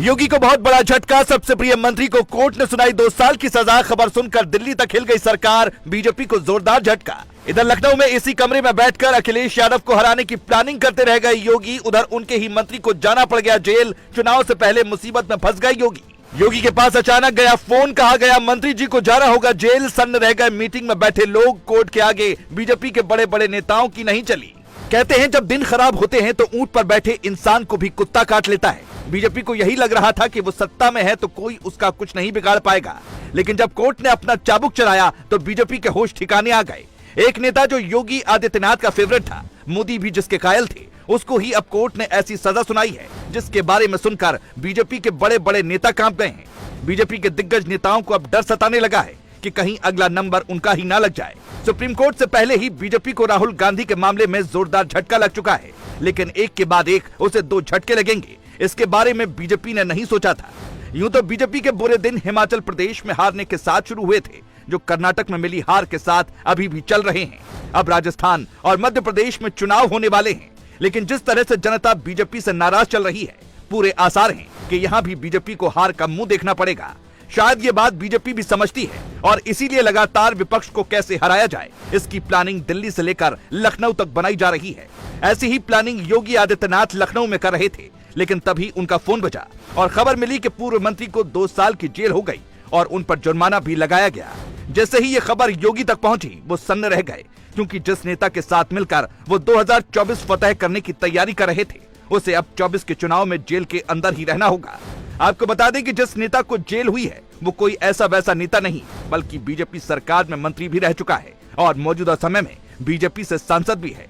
योगी को बहुत बड़ा झटका। सबसे प्रिय मंत्री को कोर्ट ने सुनाई 2 साल की सजा। खबर सुनकर दिल्ली तक हिल गई सरकार। बीजेपी को जोरदार झटका। इधर लखनऊ में इसी कमरे में बैठकर अखिलेश यादव को हराने की प्लानिंग करते रह गए योगी। उधर उनके ही मंत्री को जाना पड़ गया जेल। चुनाव से पहले मुसीबत में फंस गए योगी। योगी के पास अचानक गया फोन, कहा गया मंत्री जी को जाना होगा जेल। सन्न रह गए मीटिंग में बैठे लोग। कोर्ट के आगे बीजेपी के बड़े बड़े नेताओं की नहीं चली। कहते हैं जब दिन खराब होते हैं तो ऊंट पर बैठे इंसान को भी कुत्ता काट लेता है। बीजेपी को यही लग रहा था कि वो सत्ता में है तो कोई उसका कुछ नहीं बिगाड़ पाएगा, लेकिन जब कोर्ट ने अपना चाबुक चलाया तो बीजेपी के होश ठिकाने आ गए। एक नेता जो योगी आदित्यनाथ का फेवरेट था, मोदी भी जिसके कायल थे, उसको ही अब कोर्ट ने ऐसी सजा सुनाई है जिसके बारे में सुनकर बीजेपी के बड़े बड़े नेता कांप गए हैं। बीजेपी के दिग्गज नेताओं को अब डर सताने लगा है कि कहीं अगला नंबर उनका ही ना लग जाए। सुप्रीम कोर्ट से पहले ही बीजेपी को राहुल गांधी के मामले में जोरदार झटका लग चुका है, लेकिन एक के बाद एक उसे 2 झटके लगेंगे, इसके बारे में बीजेपी ने नहीं सोचा था। यूं तो बीजेपी के बुरे दिन हिमाचल प्रदेश में हारने के साथ शुरू हुए थे, जो कर्नाटक में मिली हार के साथ अभी भी चल रहे हैं। अब राजस्थान और मध्य प्रदेश में चुनाव होने वाले हैं, लेकिन जिस तरह से जनता बीजेपी से नाराज चल रही है, पूरे आसार हैं कि यहाँ भी बीजेपी को हार का मुंह देखना पड़ेगा। शायद ये बात बीजेपी भी समझती है और इसीलिए लगातार विपक्ष को कैसे हराया जाए, इसकी प्लानिंग दिल्ली से लेकर लखनऊ तक बनाई जा रही है। ऐसी ही प्लानिंग योगी आदित्यनाथ लखनऊ में कर रहे थे, लेकिन तभी उनका फोन बजा और खबर मिली कि पूर्व मंत्री को 2 साल की जेल हो गई और उन पर जुर्माना भी लगाया गया। जैसे ही ये खबर योगी तक पहुंची, वो सन्न रह गए, क्योंकि जिस नेता के साथ मिलकर वो 2024 फतह करने की तैयारी कर रहे थे, उसे अब 24 के चुनाव में जेल के अंदर ही रहना होगा। आपको बता दें कि जिस नेता को जेल हुई है वो कोई ऐसा वैसा नेता नहीं, बल्कि बीजेपी सरकार में मंत्री भी रह चुका है और मौजूदा समय में बीजेपी से सांसद भी है।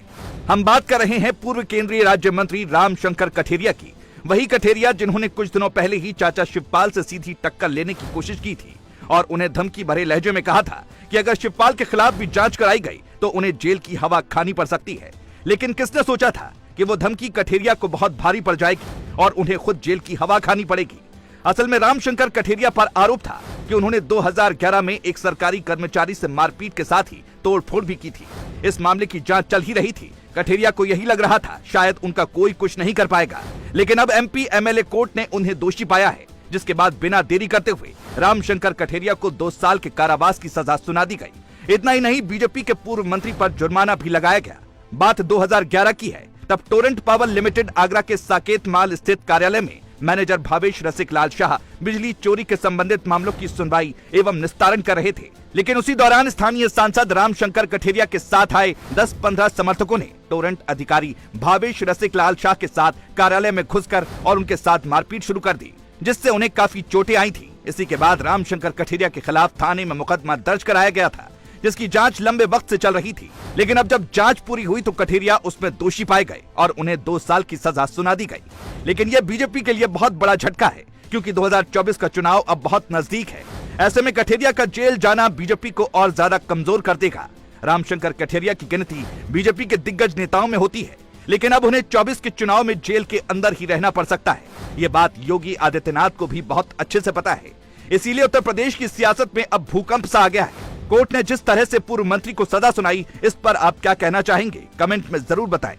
हम बात कर रहे हैं पूर्व केंद्रीय राज्य मंत्री रामशंकर कठेरिया की। वही कठेरिया जिन्होंने कुछ दिनों पहले ही चाचा शिवपाल से सीधी टक्कर लेने की कोशिश की थी और उन्हें धमकी भरे लहजे में कहा था कि अगर शिवपाल के खिलाफ भी जांच कराई गई तो उन्हें जेल की हवा खानी पड़ सकती है। लेकिन किसने सोचा था कि वो धमकी कठेरिया को बहुत भारी पड़ जाएगी और उन्हें खुद जेल की हवा खानी पड़ेगी। असल में रामशंकर कठेरिया पर आरोप था कि उन्होंने 2011 में एक सरकारी कर्मचारी से मारपीट के साथ ही तोड़फोड़ भी की थी। इस मामले की जांच चल ही रही थी। कठेरिया को यही लग रहा था शायद उनका कोई कुछ नहीं कर पाएगा, लेकिन अब एमपी एमएलए कोर्ट ने उन्हें दोषी पाया है, जिसके बाद बिना देरी करते हुए रामशंकर कठेरिया को 2 साल के कारावास की सजा सुना दी गई। इतना ही नहीं, बीजेपी के पूर्व मंत्री पर जुर्माना भी लगाया गया। बात 2011 की है, तब टोरेंट पावर लिमिटेड आगरा के साकेत माल स्थित कार्यालय में मैनेजर भावेश रसिक लाल शाह बिजली चोरी के संबंधित मामलों की सुनवाई एवं निस्तारण कर रहे थे। लेकिन उसी दौरान स्थानीय सांसद रामशंकर कठेरिया के साथ आए 10-15 समर्थकों ने टोरेंट अधिकारी भावेश रसिक लाल शाह के साथ कार्यालय में घुसकर और उनके साथ मारपीट शुरू कर दी, जिससे उन्हें काफी चोटें आई थी। इसी के बाद रामशंकर कठेरिया के खिलाफ थाने में मुकदमा दर्ज कराया गया था, जिसकी जांच लंबे वक्त से चल रही थी। लेकिन अब जब जांच पूरी हुई तो कठेरिया उसमें दोषी पाए गए और उन्हें 2 साल की सजा सुना दी गई। लेकिन यह बीजेपी के लिए बहुत बड़ा झटका है, क्योंकि 2024 का चुनाव अब बहुत नजदीक है। ऐसे में कठेरिया का जेल जाना बीजेपी को और ज्यादा कमजोर कर देगा। रामशंकर कठेरिया की गिनती बीजेपी के दिग्गज नेताओं में होती है, लेकिन अब उन्हें 24 के चुनाव में जेल के अंदर ही रहना पड़ सकता है। ये बात योगी आदित्यनाथ को भी बहुत अच्छे से पता है। इसीलिए उत्तर प्रदेश की सियासत में अब भूकंप सा आ गया है। कोर्ट ने जिस तरह से पूर्व मंत्री को सजा सुनाई, इस पर आप क्या कहना चाहेंगे? कमेंट में जरूर बताएं।